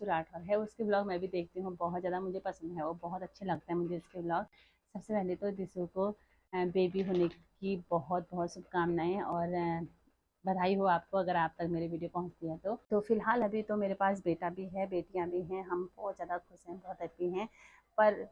राठौर है, उसके ब्लॉग मैं भी देखती हूँ, बहुत ज़्यादा मुझे पसंद है, वो बहुत अच्छे लगते हैं मुझे इसके ब्लॉग। सबसे पहले तो दिशु को बेबी होने की बहुत बहुत शुभकामनाएं और बधाई हो आपको अगर आप तक मेरी वीडियो पहुंचती है तो फिलहाल अभी तो मेरे पास बेटा भी है, बेटियां भी हैं, हम बहुत ज़्यादा खुश हैं, बहुत हैप्पी हैं। पर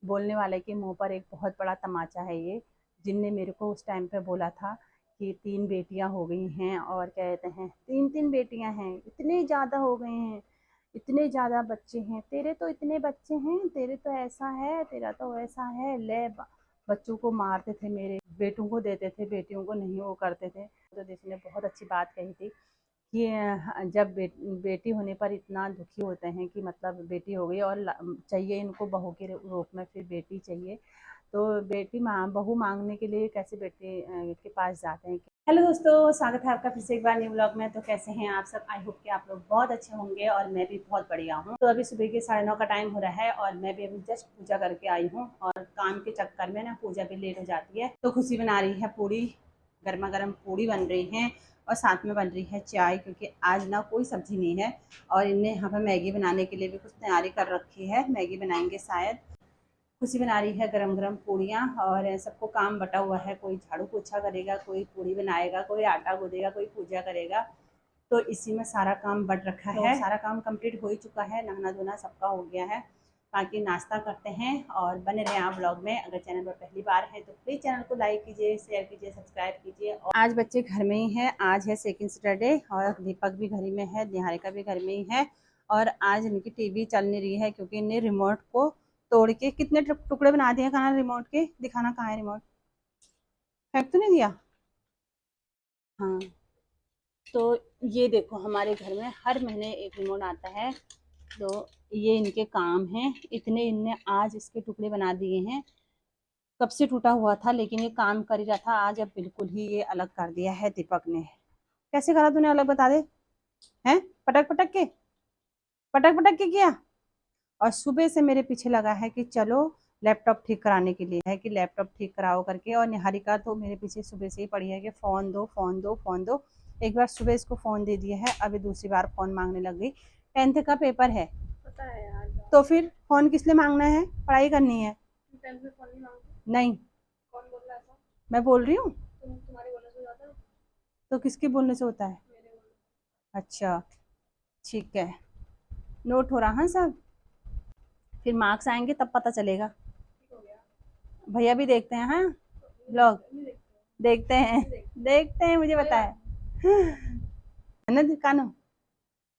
बोलने वाले के मुंह पर एक बहुत बड़ा तमाचा है ये, जिनने मेरे को उस टाइम पे बोला था कि 3 बेटियां हो गई हैं, और क्या कहते हैं 3 बेटियां हैं, इतने ज़्यादा हो गए हैं, इतने ज़्यादा बच्चे हैं, तेरे तो इतने बच्चे हैं, तेरे तो ऐसा है, तेरा तो वैसा है, ले बच्चों को मारते थे, मेरे बेटों को देते थे, बेटियों को नहीं वो करते थे। तो देश ने बहुत अच्छी बात कही थी कि जब बेटी होने पर इतना दुखी होते हैं कि मतलब बेटी हो गई और चाहिए इनको बहू के रूप में फिर बेटी चाहिए, तो बेटी बहू मांगने के लिए कैसे बेटे के पास जाते हैं। हेलो दोस्तों, स्वागत है आपका फिर से एक बार न्यू ब्लॉग में। तो कैसे हैं आप सब? आई होप कि आप लोग बहुत अच्छे होंगे और मैं भी बहुत बढ़िया हूँ। तो अभी सुबह के 9:30 का टाइम हो रहा है और मैं भी अभी जस्ट पूजा करके आई हूँ, और काम के चक्कर में ना पूजा भी लेट हो जाती है। तो खुशी बना रही है पूड़ी, गर्मा गर्म पूड़ी बन रही है और साथ में बन रही है चाय, क्योंकि आज ना कोई सब्जी नहीं है। और इनने यहाँ पर मैगी बनाने के लिए भी कुछ तैयारी कर रखी है, मैगी बनाएंगे शायद। खुशी बना रही है गरम गरम पूड़ियाँ, और सबको काम बटा हुआ है, कोई झाड़ू पोछा करेगा, कोई पूड़ी बनाएगा, कोई आटा गूँथेगा, कोई पूजा करेगा। तो इसी में सारा काम बट रखा है। सारा काम कंप्लीट हो ही चुका है, नहाना धोना सबका हो गया है। बाकी नाश्ता करते हैं और बने रहें आप ब्लॉग में। अगर चैनल पर पहली बार है तो प्लीज़ चैनल को लाइक कीजिए, शेयर कीजिए, सब्सक्राइब कीजिए। और आज बच्चे घर में ही हैं, आज है सेकंड सैटरडे और दीपक भी घर में है, निहारिका भी घर में ही है। और आज इनकी टीवी चल नहीं रही है क्योंकि इन्हें रिमोट को तोड़ के कितने टुकड़े बना दिए। कहाँ रिमोट के, दिखाना कहाँ है रिमोट, फेंक तो नहीं दिया? हाँ, तो ये देखो हमारे घर में हर महीने एक रिमोट आता है, तो ये इनके काम हैं। इतने इनने आज इसके टुकड़े बना दिए हैं, कब से टूटा हुआ था लेकिन ये काम कर ही रहा था। आज अब बिल्कुल ही ये अलग कर दिया है दीपक ने। कैसे करा तूने अलग, बता दे। हैं, पटक पटक पटक के किया। और सुबह से मेरे पीछे लगा है कि चलो लैपटॉप ठीक कराने के लिए है, कि लैपटॉप ठीक कराओ करके। और निहारिका तो मेरे पीछे सुबह से ही पड़ी है कि फ़ोन दो फ़ोन दो फ़ोन दो। एक बार सुबह इसको फ़ोन दे दिया है, अभी दूसरी बार फ़ोन मांगने लग गई। 10th का पेपर है, पता है यार। तो फिर फ़ोन किस लिए मांगना है? पढ़ाई करनी है। 10th में फ़ोन नहीं मांगते? नहीं। कौन बोल रहा है ऐसा? मैं बोल रही हूँ। तुम्हारे बोलने से हो जाता है? तो किसके बोलने से होता है? अच्छा, ठीक है, नोट हो रहा है सब। फिर मार्क्स आएंगे तब पता चलेगा। भैया भी देखते हैं, हाँ ब्लॉग देखते हैं मुझे पता है ना कानो।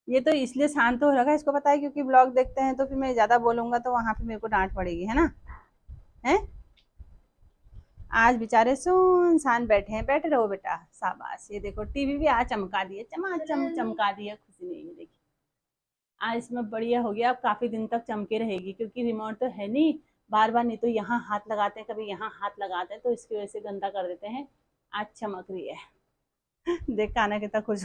ये तो इसलिए शांत हो रखा है, इसको पता है क्योंकि ब्लॉग देखते हैं, तो फिर मैं ज्यादा बोलूंगा तो वहां पे मेरे को डांट पड़ेगी, है ना? है, आज बेचारे सुनसान बैठे हैं, बैठे रहो बेटा, शाबाश। ये देखो टीवी भी आज चमका दिए, चमका दिया। खुशी नहीं है, देखिए आज इसमें बढ़िया हो गया, अब काफी दिन तक चमके रहेगी, क्योंकि रिमोट तो है नहीं। बार बार नहीं तो यहाँ हाथ लगाते हैं, कभी यहाँ हाथ लगाते हैं, तो इसकी वजह से गंदा कर देते हैं। आज चमक रही है। देख काना कितना खुश।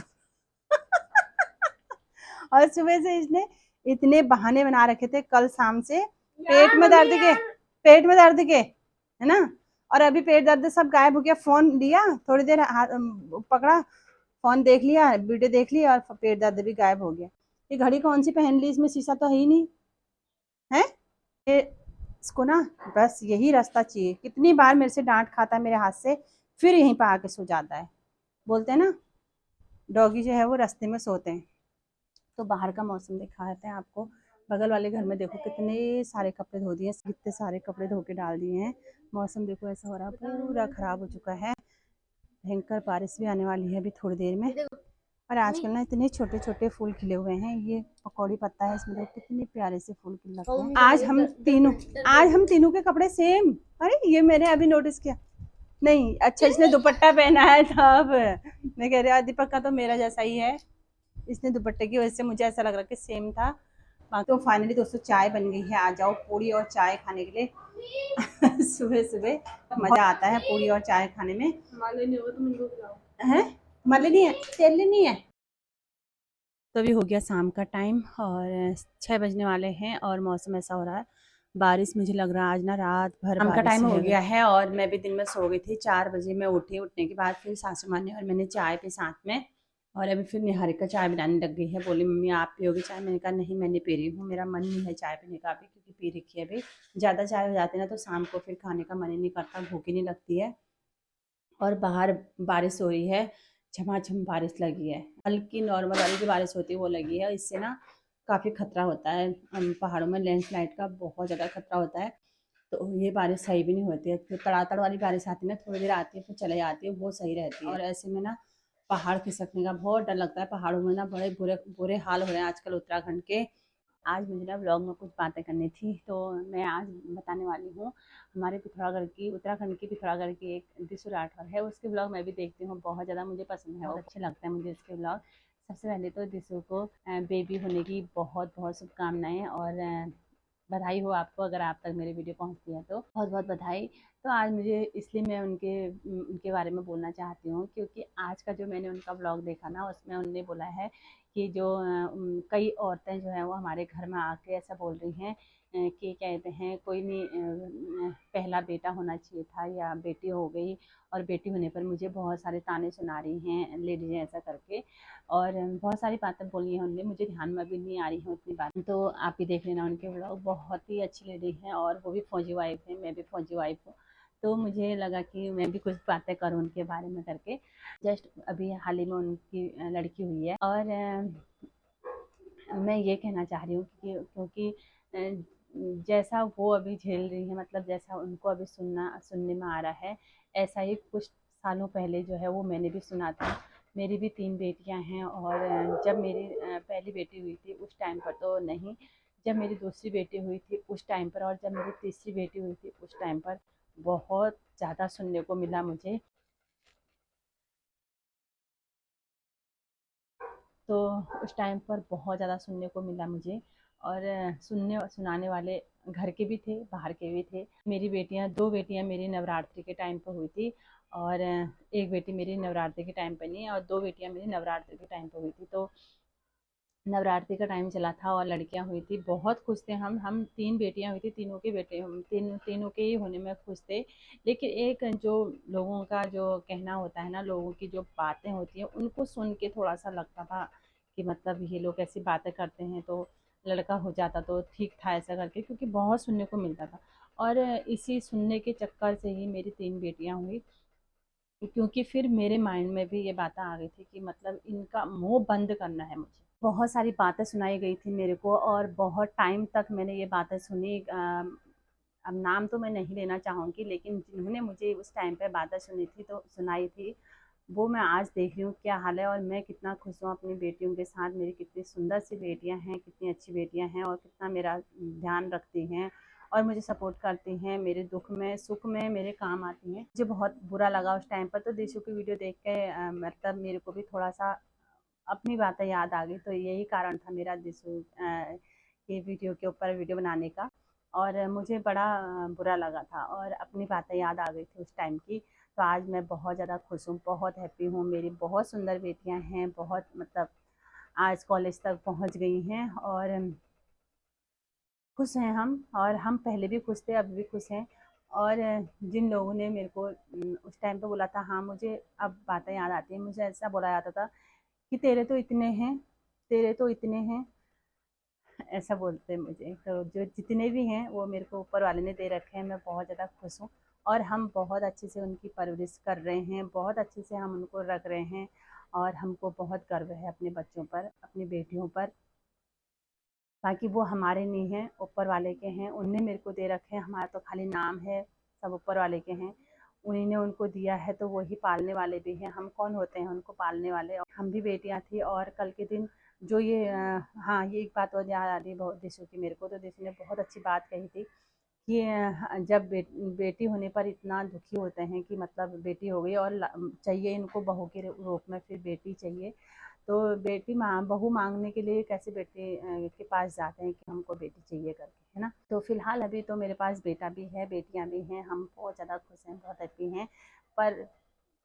और सुबह से इसने इतने बहाने बना रखे थे कल शाम से, पेट में दर्द के, है ना? और अभी पेट दर्द सब गायब हो गया। फोन लिया, थोड़ी देर पकड़ा, फोन देख लिया, वीडियो देख लिया, और पेट दर्द भी गायब हो गया। ये घड़ी कौन सी पहन ली, इसमें शीशा तो है ही नहीं है ये। इसको ना बस यही रास्ता चाहिए। कितनी बार मेरे से डांट खाता है मेरे हाथ से, फिर यहीं पर आके सो जाता है। बोलते हैं ना डॉगी जो है वो रास्ते में सोते हैं। तो बाहर का मौसम दिखाते हैं आपको। बगल वाले घर में देखो कितने सारे कपड़े धो दिए, कितने सारे कपड़े धो के डाल दिए हैं। मौसम देखो ऐसा हो रहा है, पूरा खराब हो चुका है। भयंकर बारिश भी आने वाली है अभी थोड़ी देर में। और आजकल ना इतने छोटे छोटे फूल खिले हुए हैं। ये पकौड़ी पत्ता है, इसमें देखो कितने प्यारे से फूल खिल रखे हैं। आज हम तीनों के कपड़े सेम। अरे ये मैंने अभी नोटिस किया नहीं। अच्छा, इसने दुपट्टा पहना है तब मैं कह रही दीपक का तो मेरा जैसा ही है। इसने दुपट्टे की वजह से मुझे ऐसा लग रहा कि सेम था। तो फाइनली दोस्तों चाय बन गई है, आ जाओ पूड़ी और चाय खाने के लिए। सुबह सुबह मजा आता है पूड़ी और चाय खाने में। माले नहीं होगा तो मुझे खिलाओ। है माले नहीं है, तेल नहीं है। तो अभी हो गया शाम का टाइम और 6 बजने वाले हैं, और मौसम ऐसा हो रहा है बारिश, मुझे लग रहा है आज ना रात भर शाम का टाइम हो गया है। और मैं भी दिन में सो गई थी, 4 बजे मैं उठी। उठने के बाद फिर सासू माँ ने और मैंने चाय पी साथ में, और अभी फिर निहारिका चाय बनाने लग गई है। बोली मम्मी आप पियोगी चाय? मैंने कहा नहीं मैं नहीं पी रही हूँ, मेरा मन नहीं है चाय पीने का अभी, क्योंकि पी रखी है अभी। ज़्यादा चाय हो जाती है ना तो शाम को फिर खाने का मन ही नहीं करता, भूख ही नहीं लगती है। और बाहर बारिश हो रही है, झमाझम बारिश लगी है, हल्की नॉर्मल वाली जो बारिश होती है वो लगी है। इससे ना काफ़ी खतरा होता है, पहाड़ों में लैंडस्लाइड का बहुत ज़्यादा खतरा होता है। तो ये बारिश सही भी नहीं होती है, तो तड़ातड़ वाली बारिश आती है ना, थोड़ी देर आती है फिर चले जाती है, वो सही रहती है। और ऐसे में ना पहाड़ खिसकने का बहुत डर लगता है, पहाड़ों में ना बड़े बुरे बुरे हाल हो रहे हैं आजकल उत्तराखंड के। आज मुझे ना ब्लॉग में कुछ बातें करनी थी, तो मैं आज बताने वाली हूँ हमारे पिथौरागढ़ की, उत्तराखंड की पिथौरागढ़ की एक दिशु राठौर है, उसके ब्लॉग मैं भी देखती हूँ, बहुत ज़्यादा मुझे पसंद है, बहुत अच्छे लगते हैं मुझे इसके ब्लॉग। सबसे पहले तो दिशु को बेबी होने की बहुत बहुत शुभकामनाएं, और बधाई हो आपको, अगर आप तक मेरी वीडियो पहुंचती है तो बहुत बहुत बधाई। तो आज मुझे इसलिए मैं उनके उनके बारे में बोलना चाहती हूँ, क्योंकि आज का जो मैंने उनका ब्लॉग देखा ना, उसमें उन्होंने बोला है कि जो कई औरतें जो हैं वो हमारे घर में आके ऐसा बोल रही हैं कि कहते हैं कोई नहीं, पहला बेटा होना चाहिए था या बेटी हो गई, और बेटी होने पर मुझे बहुत सारे ताने सुना रही हैं लेडीज ऐसा करके, और बहुत सारी बातें बोली हैं उनने, मुझे ध्यान में भी नहीं आ रही है उतनी बात, तो आप भी देख लेना उनके ब्लॉग। बहुत ही अच्छी लेडी हैं, और वो भी फौजी वाइफ है, मैं भी फौजी वाइफ हूँ, तो मुझे लगा कि मैं भी कुछ बातें करूँ उनके बारे में करके। जस्ट अभी हाल ही में उनकी लड़की हुई है, और मैं ये कहना चाह रही हूँ कि क्योंकि जैसा वो अभी झेल रही है, मतलब जैसा उनको अभी सुनने में आ रहा है, ऐसा ही कुछ सालों पहले जो है वो मैंने भी सुना था। मेरी भी 3 बेटियां हैं, और जब मेरी पहली बेटी हुई थी उस टाइम पर तो नहीं, जब मेरी दूसरी बेटी हुई थी उस टाइम पर, और जब मेरी तीसरी बेटी हुई थी उस टाइम पर बहुत ज़्यादा सुनने को मिला मुझे। तो उस टाइम पर बहुत ज़्यादा सुनने को मिला मुझे, और सुनने सुनाने वाले घर के भी थे, बाहर के भी थे। मेरी बेटियां, 2 बेटियां मेरी नवरात्रि के टाइम पर हुई थी, और एक बेटी मेरी नवरात्रि के टाइम पर नहीं, और 2 बेटियां मेरी नवरात्रि के टाइम पर हुई थी। तो नवरात्रि का टाइम चला था और लड़कियां हुई थी, बहुत खुश थे हम 3 बेटियां हुई थी, तीनों के बेटे, हम तीनों के ही होने में खुश थे। लेकिन एक जो लोगों का जो कहना होता है ना, लोगों की जो बातें होती हैं उनको सुन के थोड़ा सा लगता था कि मतलब ये लोग ऐसी बातें करते हैं, तो लड़का हो जाता तो ठीक था ऐसा करके, क्योंकि बहुत सुनने को मिलता था। और इसी सुनने के चक्कर से ही मेरी 3 बेटियां हुई, क्योंकि फिर मेरे माइंड में भी ये बातें आ गई थी कि मतलब इनका मुंह बंद करना है मुझे। बहुत सारी बातें सुनाई गई थी मेरे को, और बहुत टाइम तक मैंने ये बातें सुनी। अब नाम तो मैं नहीं लेना चाहूँगी, लेकिन जिन्होंने मुझे उस टाइम पे बातें सुनी थी तो सुनाई थी, वो मैं आज देख रही हूँ क्या हाल है, और मैं कितना खुश हूँ अपनी बेटियों के साथ। मेरी कितनी सुंदर सी बेटियाँ हैं, कितनी अच्छी बेटियाँ हैं, और कितना मेरा ध्यान रखती हैं और मुझे सपोर्ट करती हैं, मेरे दुख में सुख में मेरे काम आती हैं। मुझे बहुत बुरा लगा उस टाइम पर, तो दिशु की वीडियो देख के मतलब मेरे को भी थोड़ा सा अपनी बातें याद आ गई, तो यही कारण था मेरा दिशु के वीडियो के ऊपर वीडियो बनाने का। और मुझे बड़ा बुरा लगा था, और अपनी बातें याद आ गई थी उस टाइम की। तो आज मैं बहुत ज़्यादा खुश हूँ, बहुत हैप्पी हूँ, मेरी बहुत सुंदर बेटियाँ हैं, बहुत मतलब आज कॉलेज तक पहुँच गई हैं, और खुश हैं हम, और हम पहले भी खुश थे, अभी भी खुश हैं। और जिन लोगों ने मेरे को उस टाइम पे बोला था, हाँ मुझे अब बातें याद आती हैं, मुझे ऐसा बोला जाता था कि तेरे तो इतने हैं, तेरे तो इतने हैं, ऐसा बोलते हैं मुझे। तो जो जितने भी हैं वो मेरे को ऊपर वाले ने दे रखे हैं, मैं बहुत ज़्यादा खुश हूँ, और हम बहुत अच्छे से उनकी परवरिश कर रहे हैं, बहुत अच्छे से हम उनको रख रहे हैं, और हमको बहुत गर्व है अपने बच्चों पर, अपनी बेटियों पर। बाकी वो हमारे नहीं हैं, ऊपर वाले के हैं, उनने मेरे को दे रखे हैं, हमारा तो खाली नाम है, सब ऊपर वाले के हैं। उन्हीं ने उनको दिया है, तो वही पालने वाले भी हैं, हम कौन होते हैं उनको पालने वाले। हम भी बेटियां थी, और कल के दिन जो ये हाँ ये एक बात और याद आ रही बहुत दिशु की मेरे को, तो दिशु ने बहुत अच्छी बात कही थी कि जब बेटी होने पर इतना दुखी होते हैं कि मतलब बेटी हो गई और चाहिए इनको बहू के रूप में फिर बेटी चाहिए, तो बेटी बहू मांगने के लिए कैसे बेटे के पास जाते हैं कि हमको बेटी चाहिए करके, है ना। तो फिलहाल अभी तो मेरे पास बेटा भी है, बेटियां भी हैं, हम बहुत ज़्यादा खुश हैं, बहुत हैप्पी हैं। पर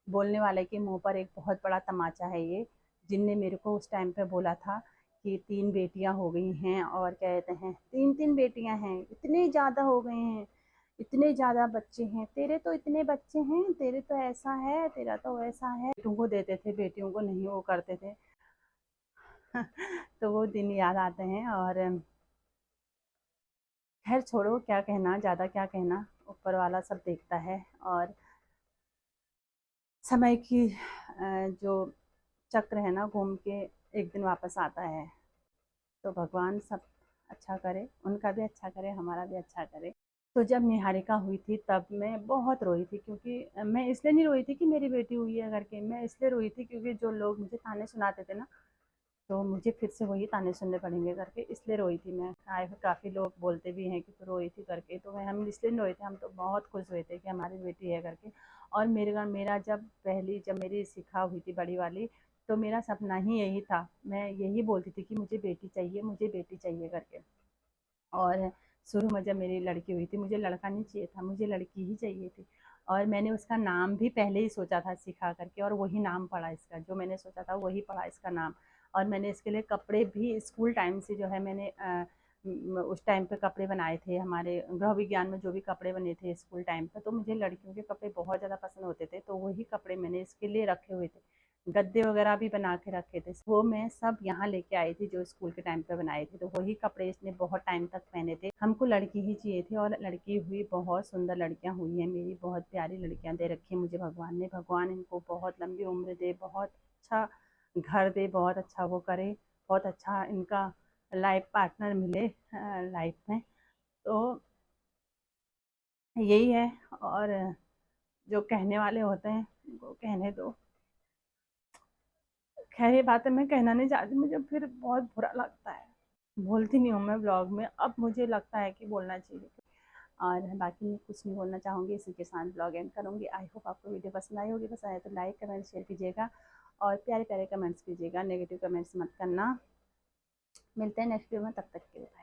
बोलने वाले के मुंह पर एक बहुत बड़ा तमाचा है ये, जिनने मेरे को उस टाइम पे बोला था कि 3 बेटियां हो गई हैं, और क्या कहते हैं 3 3 बेटियां हैं, इतनी ज़्यादा हो गई हैं, इतने ज़्यादा बच्चे हैं, तेरे तो इतने बच्चे हैं, तेरे तो ऐसा है, तेरा तो वैसा है। बेटों को देते थे, बेटियों को नहीं वो करते थे। तो वो दिन याद आते हैं। और खैर छोड़ो, क्या कहना, ज़्यादा क्या कहना, ऊपर वाला सब देखता है। और समय की जो चक्र है ना, घूम के एक दिन वापस आता है। तो भगवान सब अच्छा करे, उनका भी अच्छा करे, हमारा भी अच्छा करे। तो जब निहारिका हुई थी तब मैं बहुत रोई थी, क्योंकि मैं इसलिए नहीं रोई थी कि मेरी बेटी हुई है करके, मैं इसलिए रोई थी क्योंकि जो लोग मुझे ताने सुनाते थे ना, तो मुझे फिर से वही ताने सुनने पड़ेंगे करके, इसलिए रोई थी मैं। आए हुए काफ़ी लोग बोलते भी हैं कि तू रोई थी करके, तो मैं हम इसलिए नहीं रोए थे, हम तो बहुत खुश हुए थे कि हमारी बेटी है करके। और मेरा जब मेरी शिखा हुई थी बड़ी वाली, तो मेरा सपना ही यही था, मैं यही बोलती थी कि मुझे बेटी चाहिए, मुझे बेटी चाहिए करके। और शुरू में जब मेरी लड़की हुई थी, मुझे लड़का नहीं चाहिए था, मुझे लड़की ही चाहिए थी। और मैंने उसका नाम भी पहले ही सोचा था सिखा करके, और वही नाम पड़ा इसका, जो मैंने सोचा था वही पड़ा इसका नाम। और मैंने इसके लिए कपड़े भी स्कूल टाइम से जो है मैंने उस टाइम पे कपड़े बनाए थे, हमारे गृह विज्ञान में जो भी कपड़े बने थे स्कूल टाइम पे, तो मुझे लड़कियों के कपड़े बहुत ज़्यादा पसंद होते थे, तो वही कपड़े मैंने इसके लिए रखे हुए थे। गद्दे वगैरह भी बना के रखे थे, वो मैं सब यहाँ लेके आई थी जो स्कूल के टाइम पे बनाए थे, तो वही कपड़े इसने बहुत टाइम तक पहने थे। हमको लड़की ही चाहिए थी, और लड़की हुई, बहुत सुंदर लड़कियाँ हुई हैं मेरी, बहुत प्यारी लड़कियाँ दे रखी हैं मुझे भगवान ने। भगवान इनको बहुत लंबी उम्र दे, बहुत अच्छा घर दे, बहुत अच्छा वो करे, बहुत अच्छा इनका लाइफ पार्टनर मिले लाइफ में। तो यही है। और जो कहने वाले होते हैं उनको कहने दो। खैर ये बातें मैं कहना नहीं चाहती, मुझे फिर बहुत बुरा लगता है, बोलती नहीं हूँ मैं ब्लॉग में, अब मुझे लगता है कि बोलना चाहिए। और बाकी मैं कुछ नहीं बोलना चाहूँगी, इसी के साथ ब्लॉग एंड करूँगी। आई होप आपको वीडियो पसंद आई होगी, पसंद आए तो लाइक कमेंट शेयर कीजिएगा, और प्यारे प्यारे कमेंट्स कीजिएगा, नेगेटिव कमेंट्स मत करना। मिलते हैं नेक्स्ट वीडियो में, तब तक के लिए।